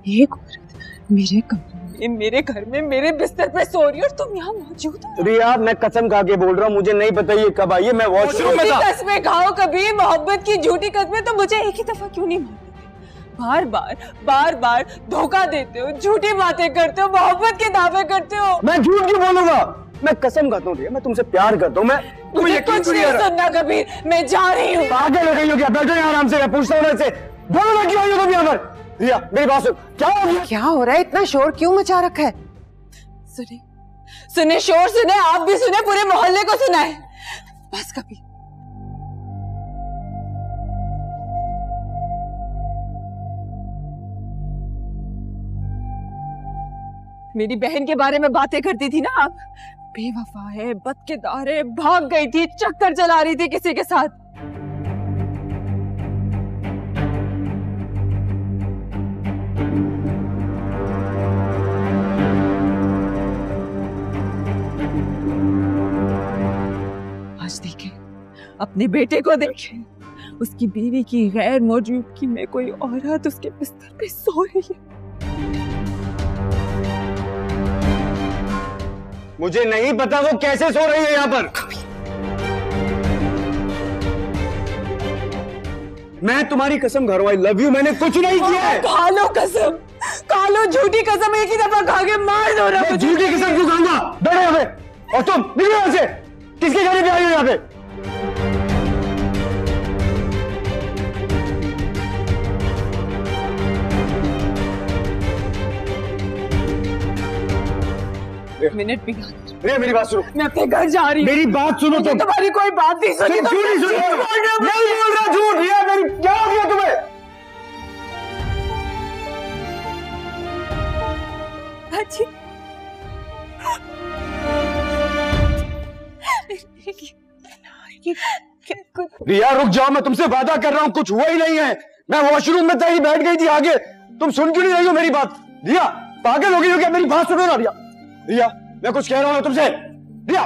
एक औरत मेरे कमरे में, मेरे घर में, मेरे बिस्तर पे सो रही है और तुम यहाँ मौजूद हो। रिया, मैं कसम खा के बोल रहा हूँ, मुझे नहीं पता ये कब आई है। मैं वॉशरूम में था। कसमें खाओ कभी, मोहब्बत की झूठी कसमें तो मुझे एक ही दफा क्यों नहीं मारते? बार बार धोखा देते हो, झूठी बातें करते हो, मोहब्बत के दावे करते हो। मैं झूठ क्यों बोलूंगा? मैं कसम खाता हूँ रिया, मैं तुमसे प्यार करता हूँ। मैं मुझे कुछ नहीं सुनना कबीर, मैं जा रही हूँ। आगे लग रही हो क्या? बैठो यहाँ आराम से, मैं पूछता हूँ से। बोलो ना क्यों आई हो तुम यहाँ पर? रिया मेरी बात सुन, क्या हो गया? क्या हो रहा है? इतना शोर क्यों मचा रखा है? सुने शोर, सुने आप भी सुने, पूरे मोहल्ले को सुनाए। बस कबीर, मेरी बहन के बारे में बातें करती थी ना आप, बेवफा है, बदकिरदार है, भाग गई थी, चक्कर चला रही थी किसी के साथ। आज देखे, अपने बेटे को देखे, उसकी बीवी की गैर मौजूदगी में कोई औरत उसके बिस्तर पे सो रही है। मुझे नहीं पता वो कैसे सो रही है यहाँ पर। मैं तुम्हारी कसम खा रहा हूँ, आई लव यू, मैंने कुछ नहीं किया है। खा लो कसम, खा लो झूठी कसम, एक ही दफा खा के मार दो ना। झूठी कसम क्यों खाऊंगा? बैठो यहाँ पे। और तुम निकलो यहाँ से, किसके घर पे आई हो यहाँ पे? मिनट भी रिया मेरी बात सुनो, मैं अपने घर जा रही हूँ। मेरी बात सुनो तुम। तुम्हारी कोई बात नहीं सुनी। क्यों नहीं सुनी? नहीं बोल रहा झूठ। रिया मेरी, क्या हो गया तुम्हें? अच्छी रिया रुक जाओ, मैं तुमसे वादा कर रहा हूँ, कुछ हुआ ही नहीं है। मैं वॉशरूम में तभी बैठ गई थी आगे। तुम सुन क्यों नहीं रही हो मेरी बात? रिया पागल हो गई हो क्या? मेरी बात सुनो ना रिया। रिया मैं कुछ कह रहा हूँ तुमसे। रिया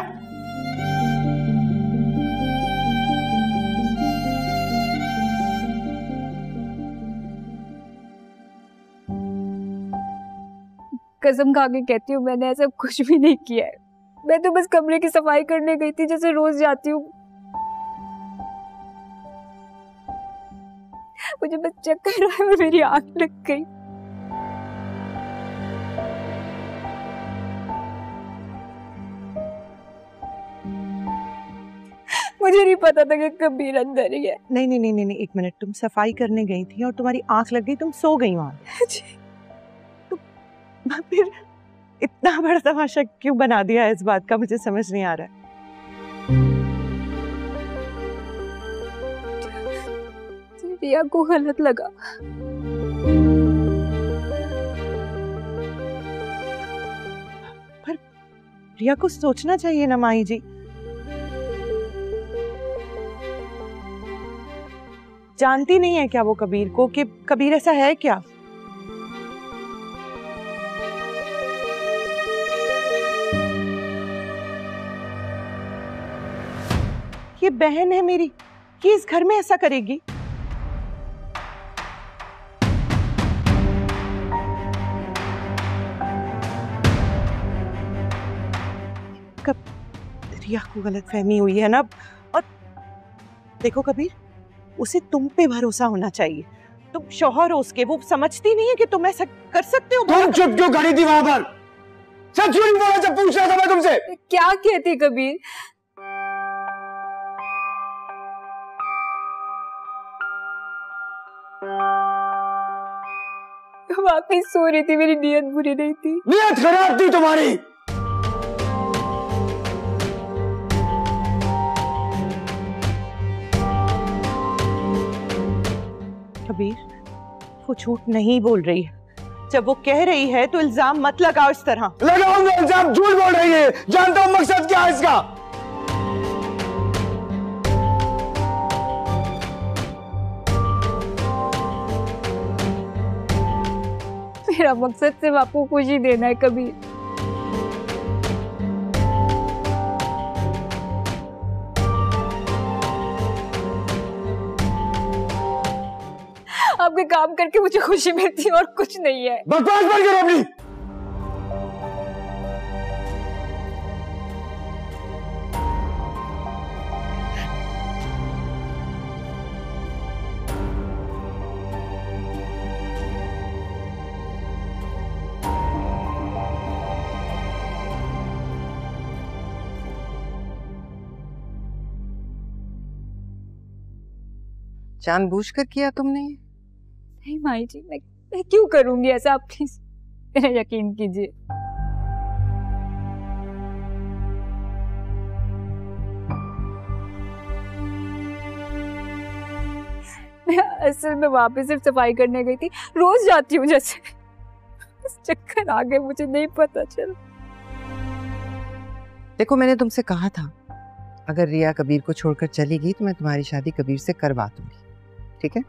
कसम खा के कहती हूँ, मैंने ऐसा कुछ भी नहीं किया है। मैं तो बस कमरे की सफाई करने गई थी, जैसे रोज जाती हूँ। मुझे बस चक्कर आया और मेरी आंख लग गई। मुझे नहीं पता था कि कबीर अंदर ही है। नहीं नहीं नहीं नहीं, एक मिनट, तुम सफाई करने गई थी और तुम्हारी आंख लग गई, तुम सो गई वहां। तो फिर इतना बड़ा तमाशा क्यों बना दिया है इस बात का? मुझे समझ नहीं आ रहा है। रिया को गलत लगा। पर रिया को सोचना चाहिए ना माई जी। जानती नहीं है क्या वो कबीर को, कि कबीर ऐसा है क्या? ये बहन है मेरी, कि इस घर में ऐसा करेगी? कब रिया को गलतफहमी हुई है ना। और देखो कबीर, उसे तुम पे भरोसा होना चाहिए। तुम शौहर हो उसके, वो समझती नहीं है कि तुम ऐसा कर सकते हो। तुम चुप क्यों खड़ी थी वहां पर? सच क्यों नहीं बोला जब पूछ रहा था मैं तुमसे? क्या कहती कबीर? वाकई सो रही थी, मेरी नीयत बुरी नहीं थी। नीयत खराब थी तुम्हारी। कबीर, वो झूठ नहीं बोल रही है। जब वो कह रही है तो इल्जाम मत लगाओ इस तरह। लगाऊंगा इल्जाम, झूठ बोल रही है। जानता हूं मकसद क्या है इसका। मेरा मकसद सिर्फ आपको खुशी देना है कबीर। आपके काम करके मुझे खुशी मिलती है और कुछ नहीं है। बकवास बंद करो अपनी। जानबूझकर किया तुमने ये? नहीं माई जी, मैं क्यों करूंगी ऐसा, आप प्लीज मेरा यकीन कीजिए। मैं असल में वहां पे सिर्फ सफाई करने गई थी, रोज जाती हूँ जैसे, इस चक्कर आ गए, मुझे नहीं पता चला। देखो मैंने तुमसे कहा था अगर रिया कबीर को छोड़कर चली गई तो मैं तुम्हारी शादी कबीर से करवा दूंगी, ठीक है?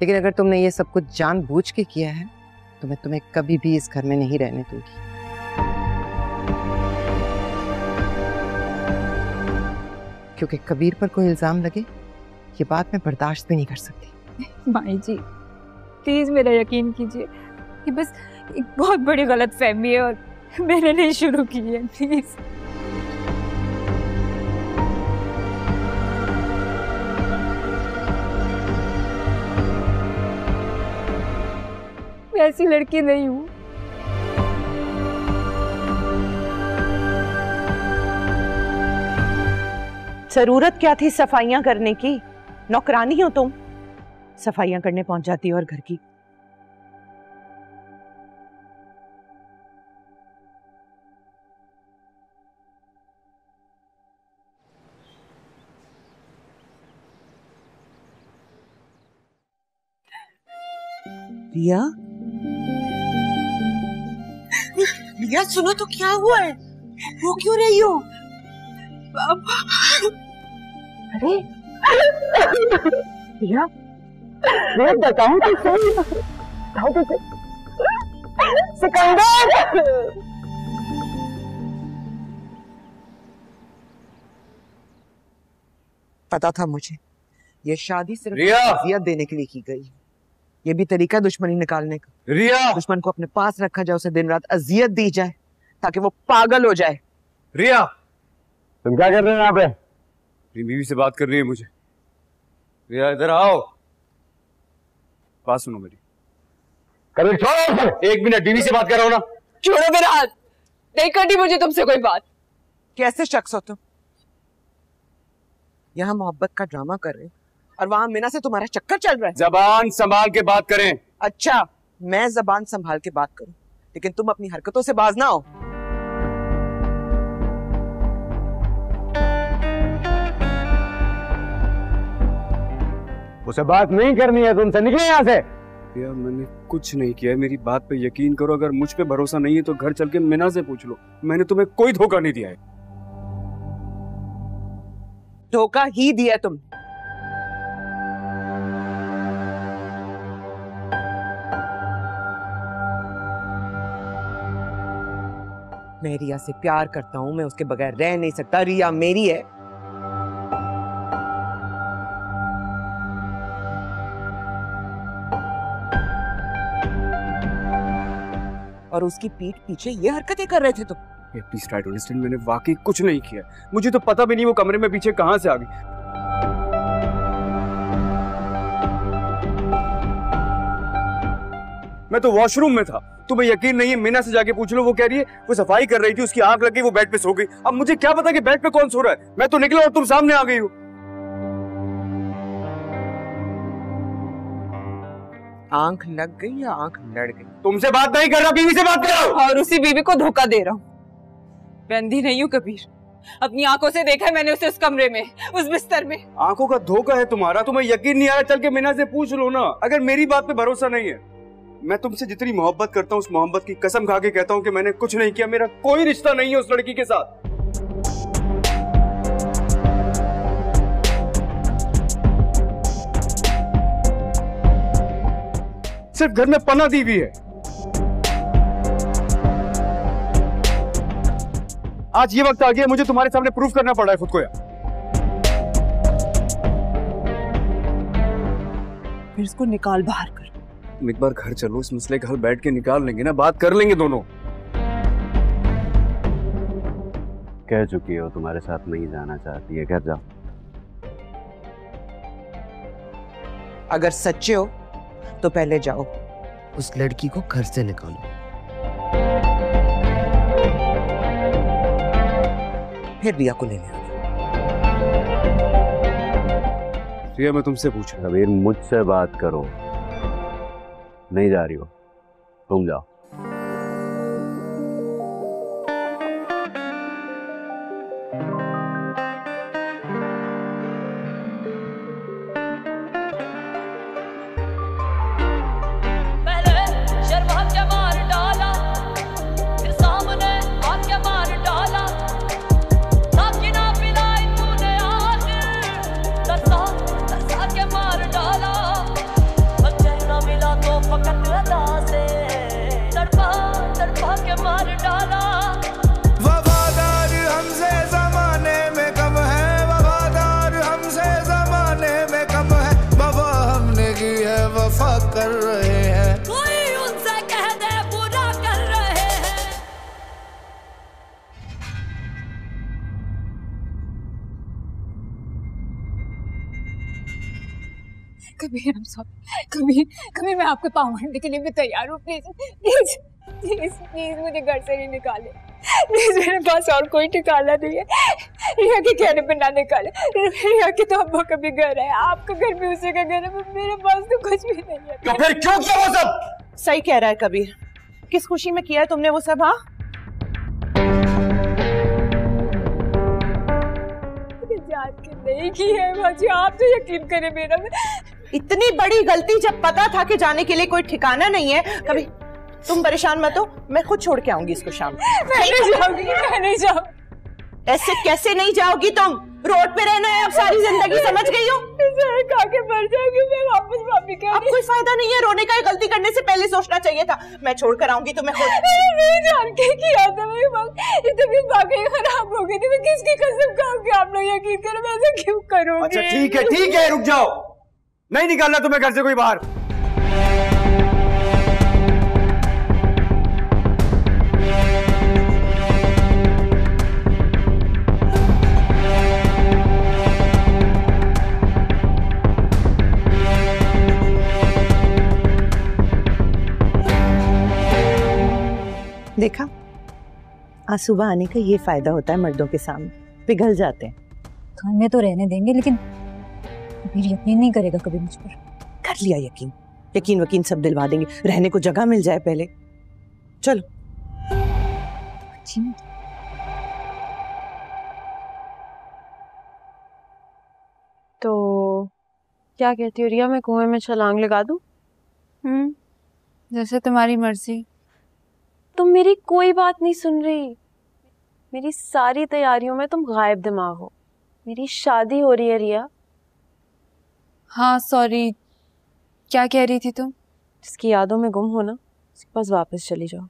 लेकिन अगर तुमने ये सब कुछ जानबूझ के किया है तो मैं तुम्हें कभी भी इस घर में नहीं रहने दूंगी। क्योंकि कबीर पर कोई इल्जाम लगे ये बात मैं बर्दाश्त भी नहीं कर सकती। माई जी प्लीज मेरा यकीन कीजिए, ये बस एक बहुत बड़ी गलतफहमी है और मैंने नहीं शुरू की है, प्लीज। मैं ऐसी लड़की नहीं हूं। जरूरत क्या थी सफाइयां करने की? नौकरानी हो तुम, सफाइयां करने पहुंच जाती हो और घर की। रिया, रिया सुनो तो क्या हुआ है? रो क्यों रही हो? अरे रिया, मैं बताऊं तो सही, बताऊं तो सही। सिकंदर, पता था मुझे ये शादी सिर्फ अजियत देने के लिए की गई। ये भी तरीका दुश्मनी निकालने का। रिया, दुश्मन को अपने पास रखा जाए, उसे दिन रात अजियत दी जाए ताकि वो पागल हो जाए। रिया, तुम क्या कर रहे हो यहाँ पे? मेरी बीवी से बात कर रही है मुझे। रिया इधर आओ, बात सुनो मेरी। कभी छोड़ो, एक मिनट, बीवी से बात कर रहा हूँ ना। छोड़ो मेरा हाथ, नहीं करनी मुझे तुमसे कोई बात। कैसे शख्स हो तुम? यहाँ मोहब्बत का ड्रामा कर रहे हो और वहां मीना से तुम्हारा चक्कर चल रहा है। जबान संभाल के बात करें। अच्छा, मैं जबान संभाल के बात करूं, लेकिन तुम अपनी हरकतों से बाज ना हो। उसे बात नहीं करनी है, तुमसे निकले यहाँ से। यार मैंने कुछ नहीं किया है, मेरी बात पे यकीन करो। अगर मुझ पे भरोसा नहीं है तो घर चल के मीना से पूछ लो। मैंने तुम्हें कोई धोखा नहीं दिया है। धोखा ही दिया तुमने। मैं रिया से प्यार करता हूं, मैं उसके बगैर रह नहीं सकता। रिया मेरी है। और उसकी पीठ पीछे ये हरकतें कर रहे थे तुम। प्लीज ट्राई टू अंडरस्टैंड, मैंने वाकई कुछ नहीं किया। मुझे तो पता भी नहीं वो कमरे में पीछे कहां से आ गई। मैं तो वॉशरूम में था। तुम्हें यकीन नहीं है, मीना से जाके पूछ लो। वो कह रही है वो सफाई कर रही थी, उसकी आंख लग गई, वो बेड पे सो गई। अब मुझे क्या पता कि बेड पे कौन सो रहा है। मैं तो निकला और तुम सामने आ गई हो। आंख लग गई या आंख लड़ गई? तुमसे बात नहीं कर रहा, बीवी से बात करो। और उसी बीवी को धोखा दे रहा हूँ। मैं अंधी नहीं हूँ कबीर, अपनी आंखों से देखा है मैंने उसे उस कमरे में, उस बिस्तर में। आंखों का धोखा है तुम्हारा। तुम्हें यकीन नहीं आ रहा, चल के मीना से पूछ लो ना। अगर मेरी बात पे भरोसा नहीं है, मैं तुमसे जितनी मोहब्बत करता हूँ उस मोहब्बत की कसम खा के कहता हूँ कि मैंने कुछ नहीं किया। मेरा कोई रिश्ता नहीं है उस लड़की के साथ। सिर्फ घर में पना दी हुई है। आज ये वक्त आ गया मुझे तुम्हारे सामने प्रूफ करना पड़ रहा है खुद को यार। फिर इसको निकाल बाहर कर। तुम एक बार घर चलो, इस मसले का हल बैठ के निकाल लेंगे ना, बात कर लेंगे दोनों। कह चुकी हो तुम्हारे साथ नहीं जाना चाहती है, घर जाओ। अगर सच्चे हो तो पहले जाओ। उस लड़की को घर से निकालो। फिर रिया को लेने आना। रिया मैं तुमसे पूछ रहा। कबीर मुझसे बात करो। नहीं जा रही हो, तुम जाओ। कर रहे हैं कोई उनसे कह दे बुरा कर रहे हैं। कबीर कबीर मैं आपके पाँव भरने के लिए भी तैयार हूँ। प्लीज प्लीज प्लीज प्लीज मुझे घर से नहीं निकाले। प्लीज मेरे पास और कोई ठिकाना नहीं है। रिया के कहने पर ना निकाले। रिया के तो अब्बा का भी घर है, आपका घर भी उसी का घर है, मेरे पास तो कुछ भी नहीं है। तो फिर क्यों किया वो सब? सही कह रहा है कबीर। किस खुशी में किया है तुमने वो सब? हाँ जान के नहीं की है बाजी, आप तो यकीन करें मेरा। इतनी बड़ी गलती जब पता था कि जाने के लिए कोई ठिकाना नहीं है। कभी तुम परेशान मत हो, मैं खुद छोड़ के आऊंगी इसको शाम को। मैं नहीं जाऊंगी। ऐसे कैसे नहीं जाओगी तुम? रोड पे रहना है अब सारी जिंदगी, समझ गई हो? खा के मर जाऊंगी मैं वापस। भाभी क्या अब कोई फायदा नहीं है रोने का। गलती करने से पहले सोचना चाहिए था। मैं छोड़ कर आऊंगी तुम्हें खुद। नहीं जान के किया था मेरी तबीयत वाकई खराब हो गई थी। मैं किसकी कसम खाऊंगी? आप लोग यकीन करो मैं ऐसा क्यों करूंगी? अच्छा ठीक है रुक जाओ। नहीं निकालना तुम्हें घर से कोई बाहर। देखा, आज सुबह आने का ये फायदा होता है मर्दों के सामने, पिघल जाते हैं। खाने तो रहने देंगे लेकिन कबीर यकीन नहीं करेगा कभी मुझ पर। कर लिया यकीन, यकीन वकीन सब दिलवा देंगे। रहने को जगह मिल जाए पहले। चलो तो क्या कहती हो रिया, मैं कुएं में छलांग लगा दूं? जैसे तुम्हारी मर्जी। तुम मेरी कोई बात नहीं सुन रही। मेरी सारी तैयारियों में तुम गायब दिमाग हो। मेरी शादी हो रही है रिया। हाँ सॉरी, क्या कह रही थी तुम? जिसकी यादों में गुम हो ना, उसके पास वापस चली जाओ।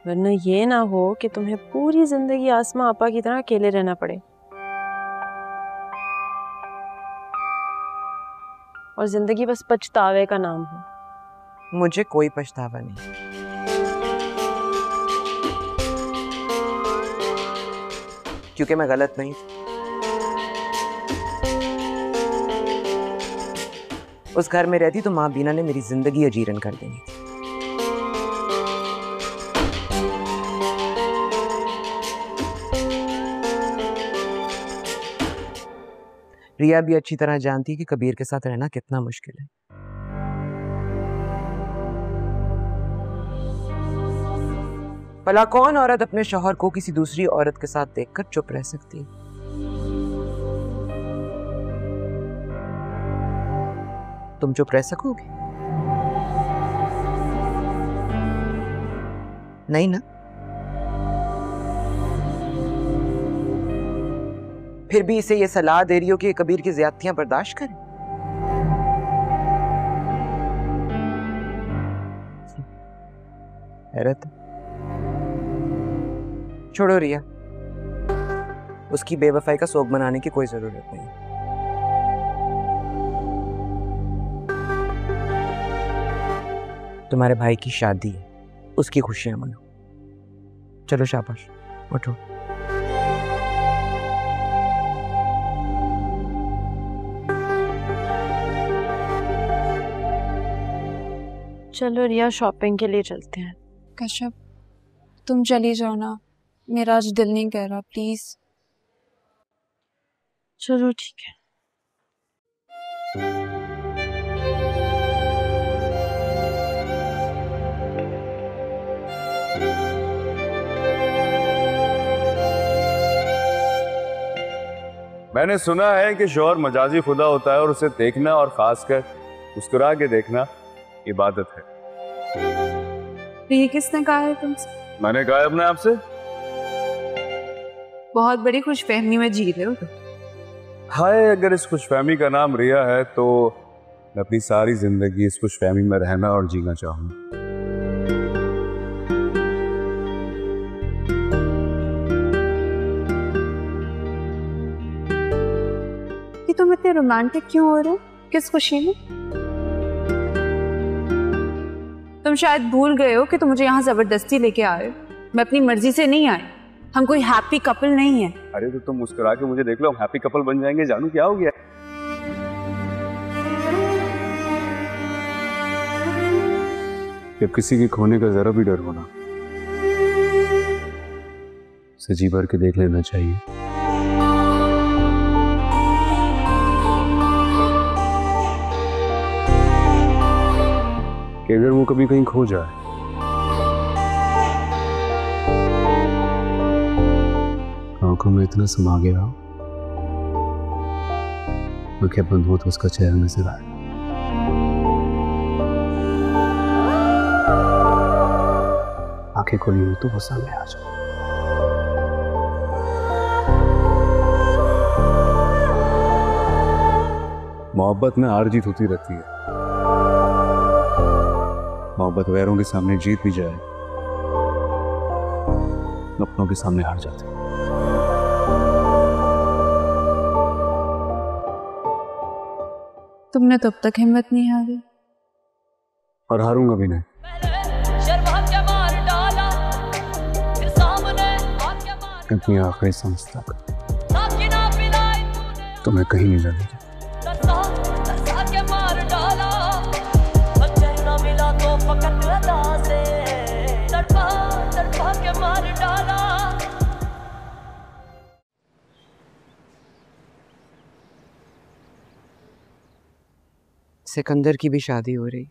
वरना ये ना हो कि तुम्हें पूरी जिंदगी आसमा आपा की तरह अकेले रहना पड़े और जिंदगी बस पछतावे का नाम हो। मुझे कोई पछतावा नहीं। क्योंकि मैं गलत नहीं। उस घर में रहती तो माँ बीना ने मेरी जिंदगी अजीरन कर देनी थी। रिया भी अच्छी तरह जानती कि कबीर के साथ रहना कितना मुश्किल है। भला कौन औरत अपने शौहर को किसी दूसरी औरत के साथ देखकर चुप रह सकती है? तुम चुप रह सकोगे? नहीं ना? फिर भी इसे ये सलाह दे रही हो कि कबीर की ज्यादतियां बर्दाश्त करे? हैरत। छोड़ो रिया, उसकी बेवफाई का शौक बनाने की कोई जरूरत नहीं। तुम्हारे भाई की शादी है, उसकी खुशियां मनाओ। चलो शाबाश, उठो। चलो रिया, शॉपिंग के लिए चलते हैं। कश्यप, तुम चली जाओ ना, मेरा आज दिल नहीं कह रहा, प्लीज। चलो ठीक है। मैंने सुना है कि शौहर मजाजी खुदा होता है और उसे देखना और खासकर मुस्कुरा के देखना इबादत है। ये किसने कहा है तुमसे? मैंने कहा अपने आप से। बहुत बड़ी खुशफहमी में जी रहे हो तुम। हाय, अगर इस खुशफहमी का नाम रिया है तो मैं अपनी सारी जिंदगी इस खुशफहमी में रहना और जीना चाहूंगा। कि तुम इतने रोमांटिक क्यों हो रहे हो? किस खुशी में? तुम शायद भूल गए हो कि तुम मुझे यहाँ जबरदस्ती लेके आए हो। मैं अपनी मर्जी से नहीं आई। हम कोई हैप्पी कपल नहीं है। अरे तो तुम मुस्कुरा के मुझे देख लो, हम हैप्पी कपल बन जाएंगे। जानू क्या हो गया? जब किसी के खोने का जरा भी डर होना, उसे जी भर के देख लेना चाहिए। कि अगर वो कभी कहीं खो जाए आंखों में इतना समा गया आंखें बंद हो तो उसका चेहरा नजर आए। आंखें खुली हो तो वो सामने आ जाए। मोहब्बत में हार जीत होती रहती है। मोहब्बत वैरों के सामने जीत भी जाए, अपनों के सामने हार जाते। तुमने तब तक हिम्मत नहीं हारी और हारूंगा भी नहीं। अपनी आखिरी सांस तक तुम्हें कहीं नहीं जाने दूंगा। सिकंदर की भी शादी हो रही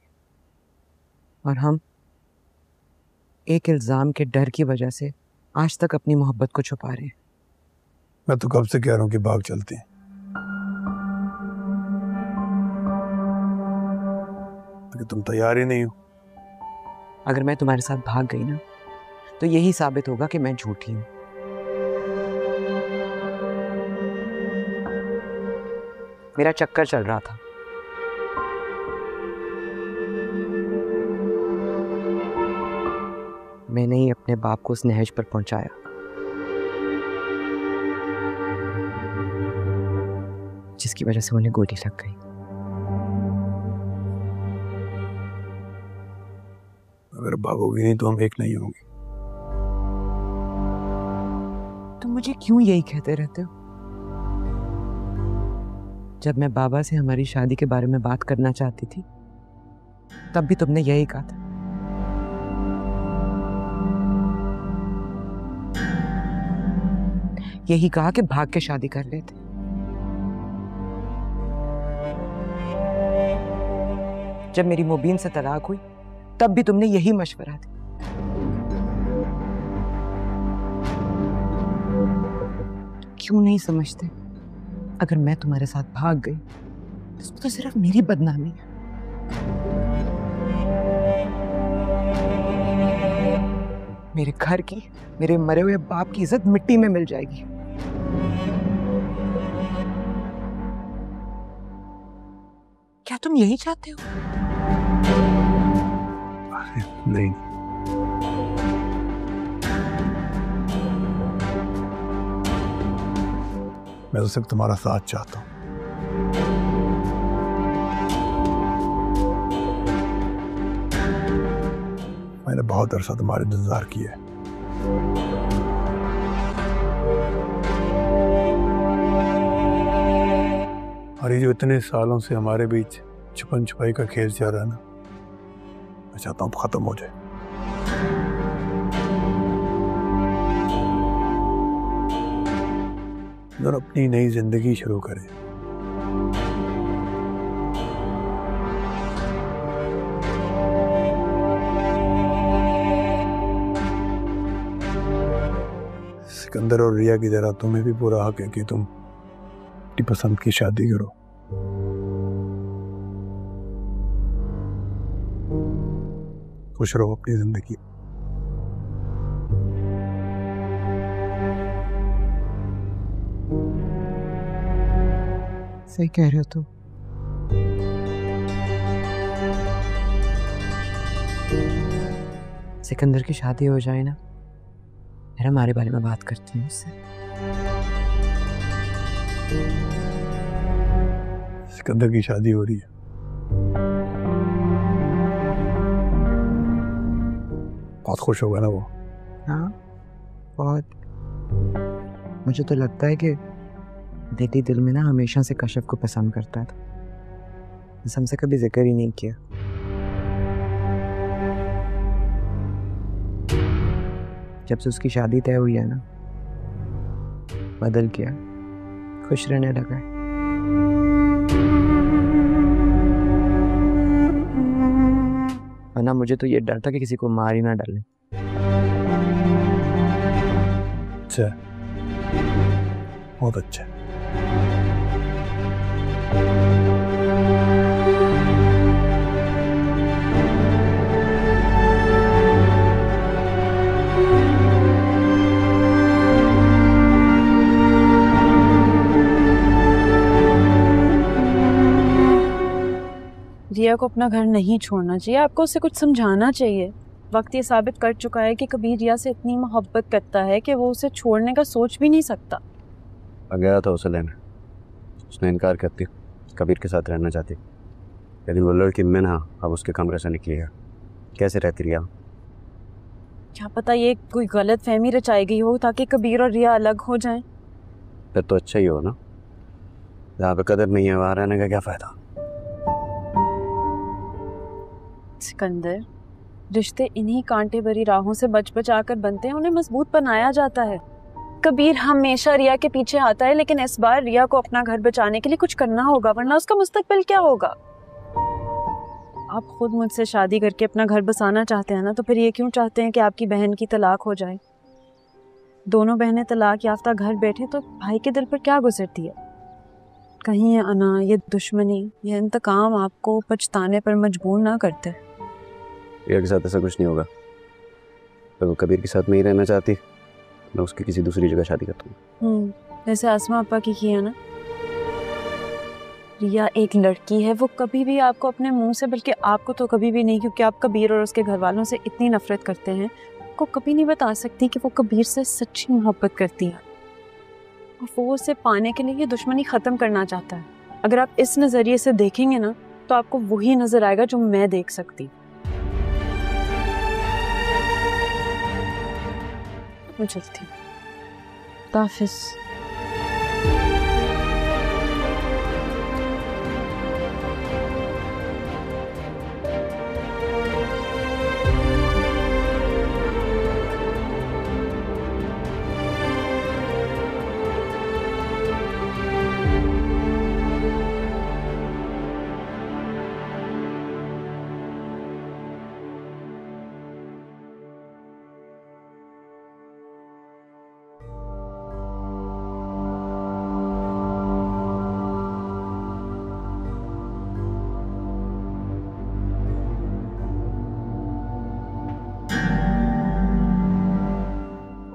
और हम एक इल्जाम के डर की वजह से आज तक अपनी मोहब्बत को छुपा रहे हैं। मैं तो कब से कह रहा हूं कि भाग चलते हैं, लेकिन तुम तैयार ही नहीं हो। अगर मैं तुम्हारे साथ भाग गई ना तो यही साबित होगा कि मैं झूठी हूं। मेरा चक्कर चल रहा था। मैंने ही अपने बाप को उस नहज पर पहुंचाया। जिसकी वजह से उन्हें गोली लग गई। अगर भागोगी नहीं तो हम एक नहीं होंगे। तुम मुझे क्यों यही कहते रहते हो? जब मैं बाबा से हमारी शादी के बारे में बात करना चाहती थी तब भी तुमने यही कहा था। यही कहा कि भाग के शादी कर लेते। जब मेरी मुबीन से तलाक हुई तब भी तुमने यही मशवरा दिया। क्यों नहीं समझते? अगर मैं तुम्हारे साथ भाग गई तो इसमें तो सिर्फ मेरी बदनामी है। मेरे घर की, मेरे मरे हुए बाप की इज्जत मिट्टी में मिल जाएगी। क्या तुम यही चाहते हो? नहीं, मैं तो सिर्फ तुम्हारा साथ चाहता हूँ। मैंने बहुत अरसा तुम्हारे इंतजार किया है। और ये जो इतने सालों से हमारे बीच छुपन छुपाई का खेल चल रहा है ना, मैं चाहता हूँ खत्म हो जाए। दोनों अपनी नई जिंदगी शुरू करें। सिकंदर और रिया की तरह तुम्हें भी पूरा हक है कि तुम अपनी पसंद की शादी करो। खुश रहो अपनी जिंदगी। सही कह रहे हो तुम। सिकंदर की शादी हो जाए ना, फिर हमारे बारे में बात करती हूँ उससे। सिकंदर की शादी हो रही है। बहुत खुश होगा ना वो। हाँ बहुत। मुझे तो लगता है कि दिली दिल में ना हमेशा से कश्यप को पसंद करता था, बस हमसे कभी जिक्र ही नहीं किया। जब से उसकी शादी तय हुई है ना, बदल गया, खुश रहने लगा है। वरना मुझे तो ये डर था कि किसी को मार ही ना डाले। अच्छा, बहुत अच्छा। रिया को अपना घर नहीं छोड़ना चाहिए, आपको उसे कुछ समझाना चाहिए। वक्त ये साबित कर चुका है कि कबीर रिया से इतनी मोहब्बत करता है कि वो उसे छोड़ने का सोच भी नहीं सकता। मैं गया था उसे लेने, उसने इनकार करती, कबीर के साथ रहना चाहती, लेकिन वो लड़की मैं ना अब उसके कमरे से निकली है। कैसे रहती रिया? क्या पता ये कोई गलत फहमी रचाई गई हो ताकि कबीर और रिया अलग हो जाएं। फिर तो अच्छा ही हो ना, जहाँ पे कदर नहीं है वहाँ रहने का क्या फायदा। सिकंदर, रिश्ते इन्हीं कांटे भरी राहों से बच बचा कर बनते हैं, उन्हें मजबूत बनाया जाता है। कबीर हमेशा रिया के पीछे आता है, लेकिन इस बार रिया को अपना घर बचाने के लिए कुछ करना होगा, वरना उसका मुस्तकबिल क्या होगा। आप खुद मुझसे शादी करके अपना घर बसाना चाहते हैं ना, तो फिर ये क्यों चाहते हैं कि आपकी बहन की तलाक हो जाए? दोनों बहनें तलाक याफ्ता घर बैठे तो भाई के दिल पर क्या गुजरती है? कहीं ये अना, ये दुश्मनी, ये इंतकाम आपको पछताने पर मजबूर ना करते। रिया के साथ ऐसा कुछ नहीं होगा। तो वो कबीर के साथ में ही रहना चाहती, मैं उसकी किसी दूसरी जगह शादी करता हूँ। जैसे आसमा अपा की है ना। रिया एक लड़की है, वो कभी भी आपको अपने मुंह से, बल्कि आपको तो कभी भी नहीं, क्योंकि आप कबीर और उसके घर वालों से इतनी नफरत करते हैं, को कभी नहीं बता सकती कि वो कबीर से सच्ची मोहब्बत करती है और वो उसे पाने के लिए ये दुश्मनी खत्म करना चाहता है। अगर आप इस नजरिए से देखेंगे ना, तो आपको वही नजर आएगा जो मैं देख सकती। मैं चलती हूँ, ताफिज।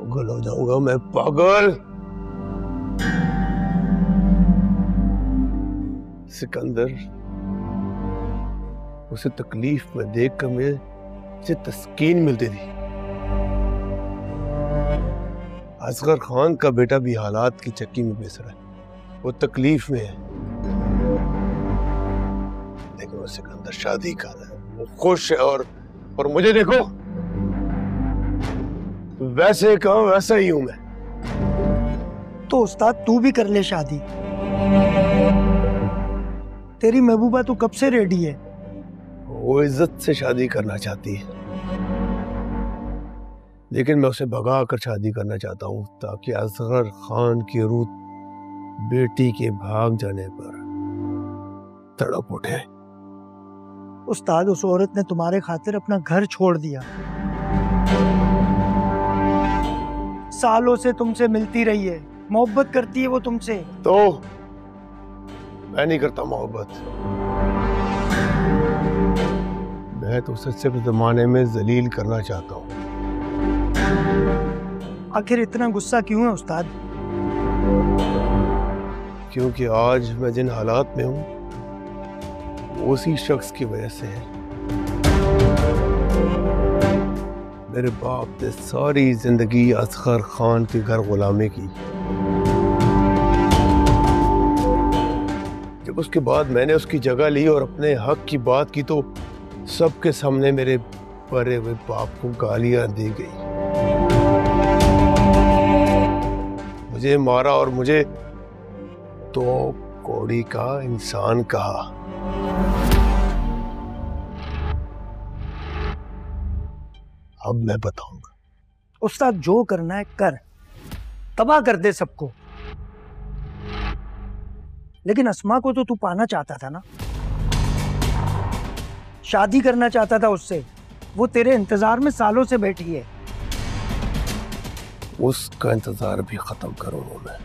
पागल हो जाऊंगा मैं, पागल। सिकंदर, उसे तकलीफ में देखकर मुझे तस्कीन मिलती थी। असगर खान का बेटा भी हालात की चक्की में पिस रहा है। वो तकलीफ में है, लेकिन वो सिकंदर शादी कर रहा है, वो खुश है, और मुझे देखो वैसे कहो वैसा ही हूं मैं। तो उस्ताद तू भी कर ले शादी। तेरी महबूबा तो कब से रेडी है। वो इज्जत से शादी करना चाहती है, लेकिन मैं उसे भगा कर शादी करना चाहता हूँ ताकि असगर खान की रूह बेटी के भाग जाने पर तड़प उठे। उस्ताद उस औरत ने तुम्हारे खातिर अपना घर छोड़ दिया, सालों से तुमसे मिलती रही है, मोहब्बत करती है वो तुमसे। तो मैं नहीं करता मोहब्बत, मैं तो उसे सिर्फ जमाने में जलील करना चाहता हूँ। आखिर इतना गुस्सा क्यों है उस्ताद? क्योंकि आज मैं जिन हालात में हूं वो उसी शख्स की वजह से है। मेरे बाप ने सारी जिंदगी असगर खान के घर गुलामी की, जब उसके बाद मैंने उसकी जगह ली और अपने हक की बात की तो सबके सामने मेरे परे हुए बाप को गालियां दी गई, मुझे मारा और मुझे तो कौड़ी का इंसान कहा। अब मैं बताऊंगा। उस्ताद जो करना है कर, तबाह कर दे सबको, लेकिन अस्मा को तो तू पाना चाहता था ना, शादी करना चाहता था उससे, वो तेरे इंतजार में सालों से बैठी है। उसका इंतजार भी खत्म करूंगा मैं।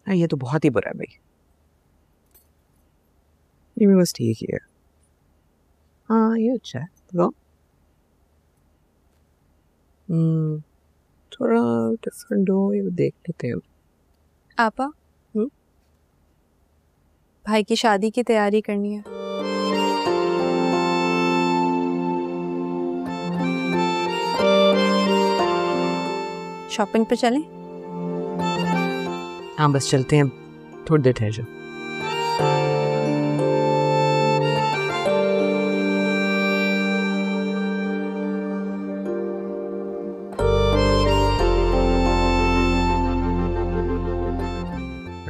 ये तो बहुत ही बुरा है भाई, ये भी बस ठीक ही है। हाँ ये अच्छा है, तो थोड़ा डिफरेंट हो, ये देख लेते हैं। आपा भाई की शादी की तैयारी करनी है। शॉपिंग पे चलें? हाँ बस चलते हैं, थोड़ी देर ठहर जाओ।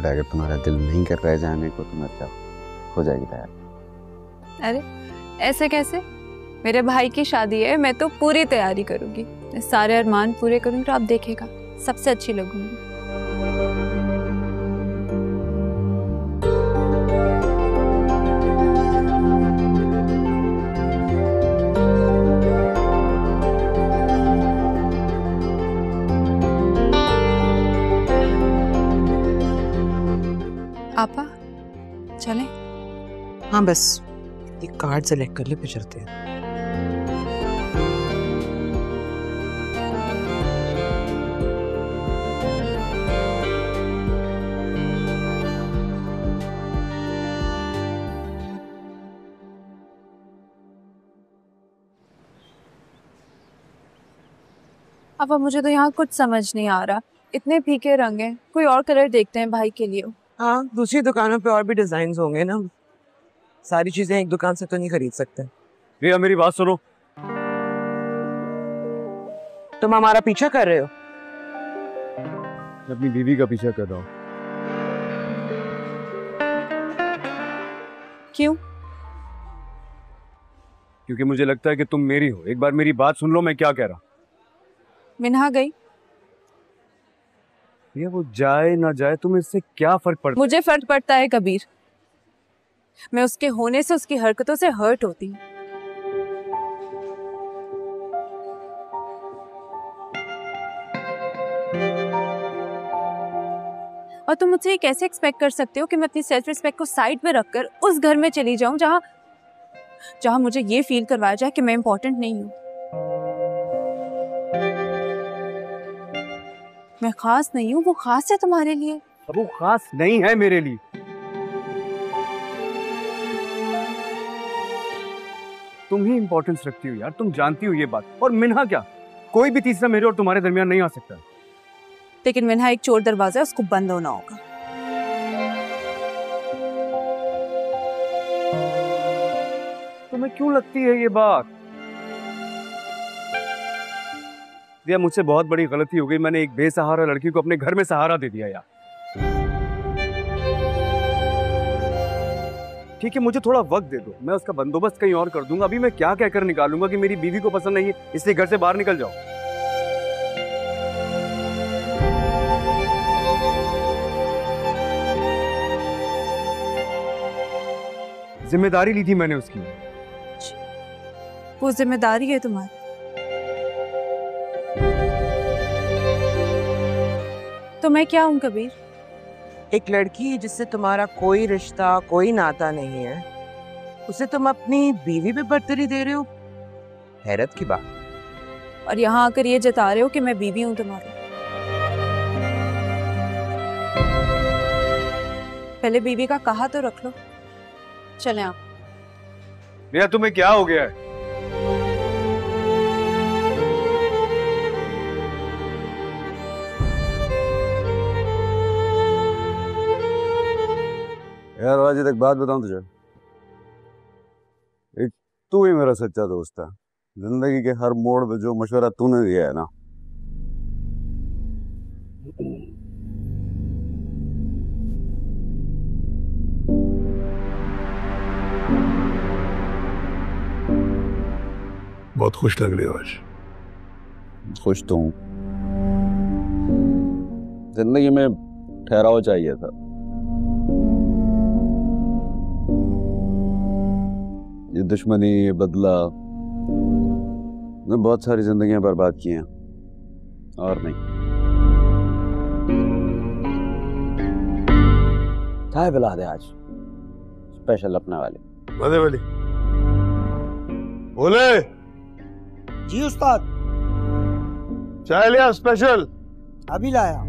अगर तुम्हारा दिल नहीं कर रहा है जाने को तो मत जाओ, हो जाएगी तैयार। अरे ऐसे कैसे? मेरे भाई की शादी है, मैं तो पूरी तैयारी करूंगी, सारे अरमान पूरे करूंगी, तो आप देखेगा सबसे अच्छी लगूंगी। आपा चलें? हाँ बस एक कार्ड सेलेक्ट कर ले, फिर चलते हैं। आपा मुझे तो यहाँ कुछ समझ नहीं आ रहा, इतने फीके रंग हैं, कोई और कलर देखते हैं भाई के लिए। हाँ दूसरी दुकानों पे और भी डिजाइन होंगे ना, सारी चीजें एक दुकान से तो नहीं खरीद सकते। रिया मेरी बात सुनो। तुम हमारा पीछा कर रहे हो? मैं अपनी बीवी का पीछा कर रहा हूँ। क्यों? क्योंकि मुझे लगता है कि तुम मेरी हो। एक बार मेरी बात सुन लो, मैं क्या कह रहा। मिन्हा गई, ये वो जाए ना जाए तुम्हें इससे क्या फर्क पड़ता? मुझे फर्क पड़ता है कबीर, मैं उसके होने से उसकी हरकतों से हर्ट होती हूँ। और तुम मुझसे ये कैसे एक्सपेक्ट कर सकते हो कि मैं अपनी सेल्फ रिस्पेक्ट को साइड में रखकर उस घर में चली जाऊं जहां मुझे ये फील करवाया जाए कि मैं इंपॉर्टेंट नहीं हूं, मैं खास नहीं हूं, वो खास है तुम्हारे लिए। अब वो खास नहीं है मेरे लिए। तुम ही इंपॉर्टेंस रखती हो यार, तुम जानती हो ये बात। और मिन्हा क्या, कोई भी तीसरा मेरे और तुम्हारे दरमियान नहीं आ सकता। लेकिन मिन्हा एक चोर दरवाजा है, उसको बंद होना होगा। तुम्हें क्यों लगती है ये बात? दिया, मुझसे बहुत बड़ी गलती हो गई, मैंने एक बेसहारा लड़की को अपने घर में सहारा दे दिया यार। ठीक है, मुझे थोड़ा वक्त दे दो, मैं उसका बंदोबस्त कहीं और कर दूंगा। अभी मैं क्या कहकर निकालूंगा कि मेरी बीवी को पसंद नहीं है इसलिए घर से बाहर निकल जाओ। जिम्मेदारी ली थी मैंने उसकी। वो जिम्मेदारी है तुम्हारी। तो मैं क्या हूं कबीर? एक लड़की जिससे तुम्हारा कोई रिश्ता, कोई नाता नहीं है, उसे तुम अपनी बीवी पे बर्तरी दे रहे हो? हैरत की बात। और यहाँ आकर ये जता रहे हो कि मैं बीवी हूं तुम्हारी। पहले बीवी का कहा तो रख लो। चले आप। रिया, तुम्हें क्या हो गया है? यार वाजिद, एक बात बताऊं तुझे, एक तू ही मेरा सच्चा दोस्त है। जिंदगी के हर मोड़ पे जो मशवरा तूने दिया है ना, बहुत खुश लग रही हो आज। खुश तो हूं। जिंदगी में ठहराव चाहिए था। ये दुश्मनी, ये बदला, मैं बहुत सारी जिंदगियां बर्बाद की हैं और नहीं। चाय पिला दे आज, स्पेशल अपने वाले। मजे वाली बोले। जी उस्ताद। चाय लिया स्पेशल? अभी लाया।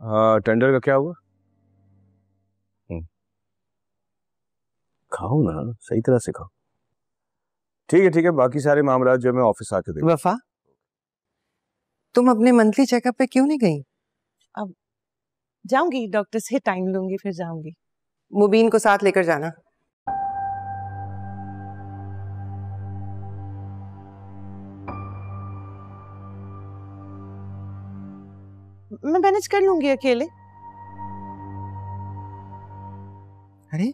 हाँ, टेंडर का क्या हुआ? खाओ ना, सही तरह से खाओ। ठीक है, बाकी सारे मामला जो मैं ऑफिस आके देखूं। वफा, तुम अपने मंथली चेकअप पे क्यों नहीं गई? अब जाऊंगी, डॉक्टर से टाइम लूंगी, फिर जाऊंगी। मुबीन को साथ लेकर जाना। मैं मैनेज कर लूंगी अकेले। अरे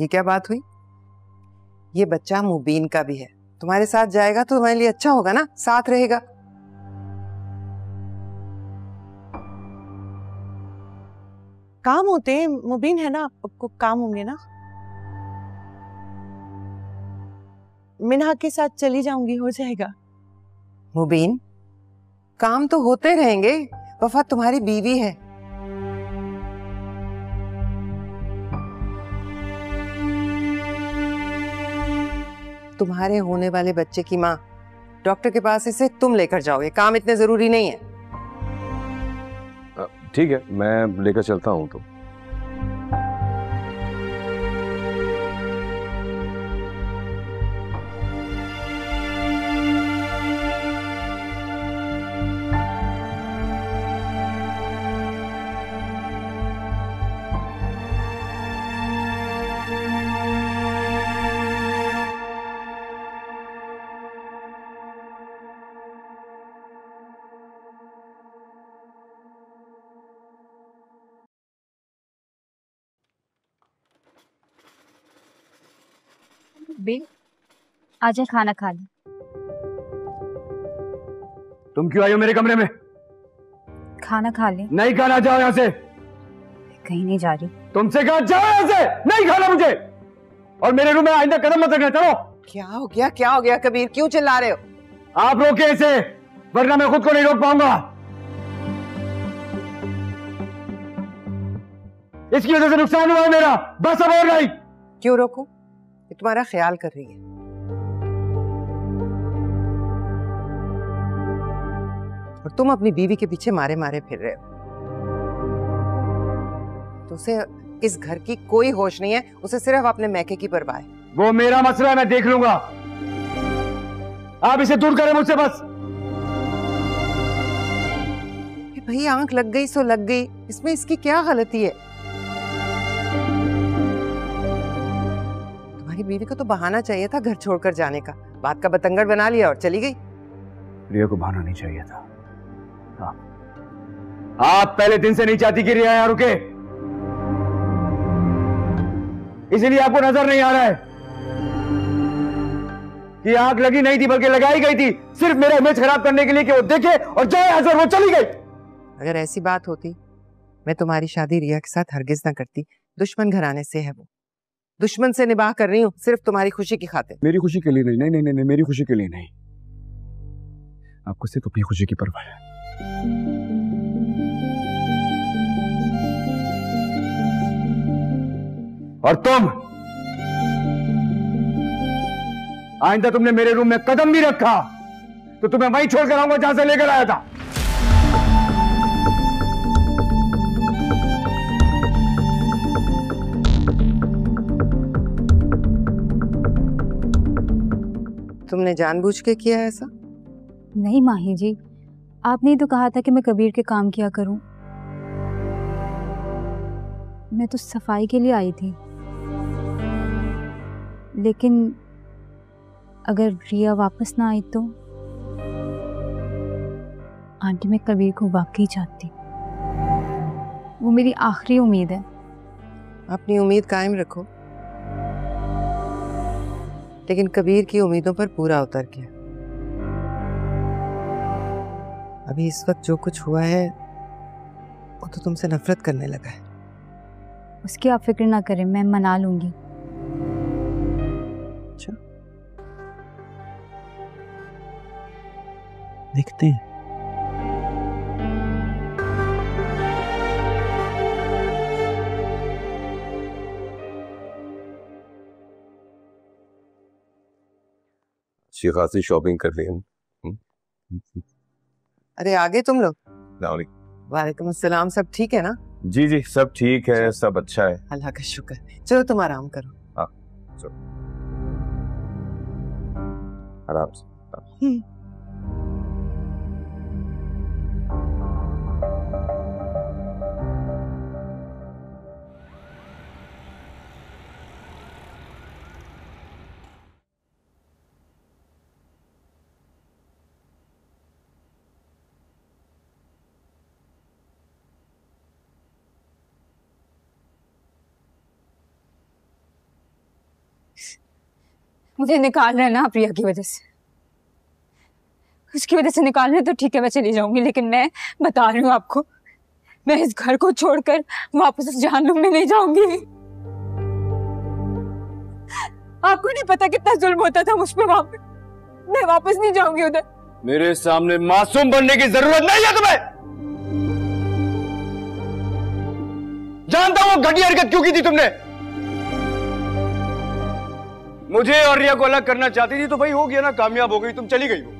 ये क्या बात हुई? ये बच्चा मुबीन का भी है, तुम्हारे साथ जाएगा तो तुम्हारे लिए अच्छा होगा ना, साथ रहेगा। काम होते हैं, मुबीन है ना, आपको काम होंगे ना। मिन्हा के साथ चली जाऊंगी, हो जाएगा। मुबीन, काम तो होते रहेंगे, वफा तुम्हारी बीवी है। तुम्हारे होने वाले बच्चे की माँ डॉक्टर के पास इसे तुम लेकर जाओगे, काम इतने जरूरी नहीं है। ठीक है, मैं लेकर चलता हूँ। तो बेल, आजा खाना खा ले। तुम क्यों आई हो मेरे कमरे में? खाना खा ले। नहीं खाना, जाओ यहाँ से। कहीं नहीं जा रही। तुमसे कहा जाओ यहाँ से, नहीं खाना मुझे। और मेरे रूम में आइंदा कदम मत रखना, चलो। क्या हो गया कबीर, क्यों चिल्ला रहे हो? आप रोके इसे, वरना मैं खुद को नहीं रोक पाऊंगा। इसकी वजह से नुकसान हुआ है मेरा, बस अब और नहीं। क्यों रोकूं? ये तुम्हारा ख्याल कर रही है। और तुम अपनी बीवी के पीछे मारे मारे फिर रहे हो। तो उसे इस घर की कोई होश नहीं है, उसे सिर्फ अपने मैके की परवाह है। वो मेरा मसला है, मैं देख लूंगा। आप इसे दूर करें मुझसे बस। भाई आंख लग गई सो लग गई, इसमें इसकी क्या गलती है? तुम्हारी बीवी को तो बहाना चाहिए था घर छोड़कर जाने का, बात का बतंगड़ बना लिया और चली गई। रिया को बहाना नहीं चाहिए था। आप पहले दिन से नहीं चाहती कि रिया यहाँ रुके, इसीलिए आपको नजर नहीं आ रहा है कि आंख लगी नहीं थी बल्कि लगाई गई थी, सिर्फ मेरा इमेज खराब करने के लिए कि वो देखे और जाए हजर वो चली गई। अगर ऐसी बात होती मैं तुम्हारी शादी रिया के साथ हरगिज ना करती। दुश्मन घराने से है वो, दुश्मन से निबाह कर रही हूँ सिर्फ तुम्हारी खुशी की खातिर। मेरी खुशी के लिए नहीं, नहीं नहीं नहीं, मेरी खुशी के लिए नहीं। आपको सिर्फ अपनी खुशी की परवाह है। और तुम आइंदा तुमने मेरे रूम में कदम भी रखा तो तुम्हें वहीं छोड़कर आऊंगा जहां से लेकर आया था। तुमने जानबूझ के किया है ऐसा? नहीं माही जी, आपने ही तो कहा था कि मैं कबीर के काम किया करूं। मैं तो सफाई के लिए आई थी, लेकिन अगर रिया वापस ना आई तो आंटी मैं कबीर को वाकई चाहती। वो मेरी आखिरी उम्मीद है। अपनी उम्मीद कायम रखो, लेकिन कबीर की उम्मीदों पर पूरा उतर के। अभी इस वक्त जो कुछ हुआ है वो तो तुमसे नफरत करने लगा है। उसकी आप फिक्र ना करें, मैं मना लूंगी। अच्छा, देखते हैं। अच्छी खासी शॉपिंग कर ली हम। अरे आगे तुम लोग। वालेकुम अस्सलाम। सब ठीक है ना? जी जी सब ठीक है, सब अच्छा है। अल्लाह का शुक्र। चलो तुम आराम करो। हाँ चलो आराम से। मुझे निकाल रहे हैं ना प्रिया की वजह से, उसकी वजह से निकाल रहे हैं तो ठीक है, मैं चली जाऊंगी, लेकिन मैं बता रही हूँ आपको, मैं इस घर को छोड़कर वापस उस जहन्नुम में नहीं जाऊंगी। आपको नहीं पता कितना जुल्म होता था मुझ पे वहां पे। मैं वापस नहीं जाऊंगी उधर। मेरे सामने मासूम बनने की जरूरत नहीं है तुम्हें। जानता हूं घटिया हरकत क्यों की थी तुमने। मुझे और रिया को अलग करना चाहती थी तो भाई हो गया ना, कामयाब हो गई, तुम चली गई हो।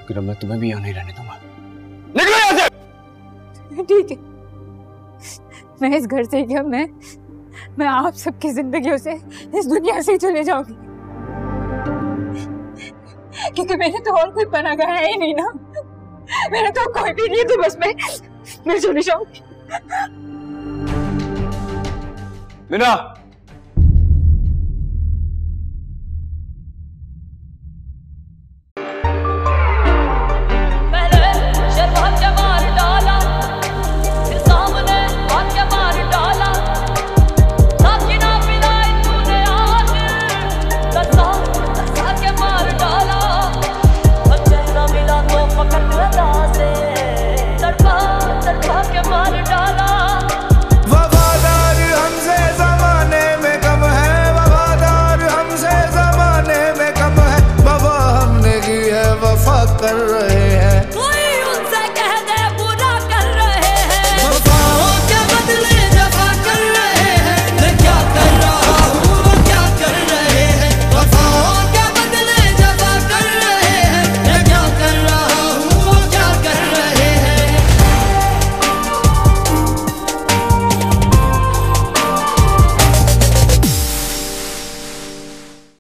फिर मैं तुम्हें भी यहां नहीं रहने दूंगा। निकलो यहां से। ठीक है, मैं इस घर से क्या, मैं आप सबकी जिंदगियों से, इस दुनिया से ही चले जाऊंगी, क्योंकि मैंने तो और कोई पनाह है ही नहीं ना। मैंने तो कोई भी नहीं, तो बस मैं चले जाऊंगी। मीना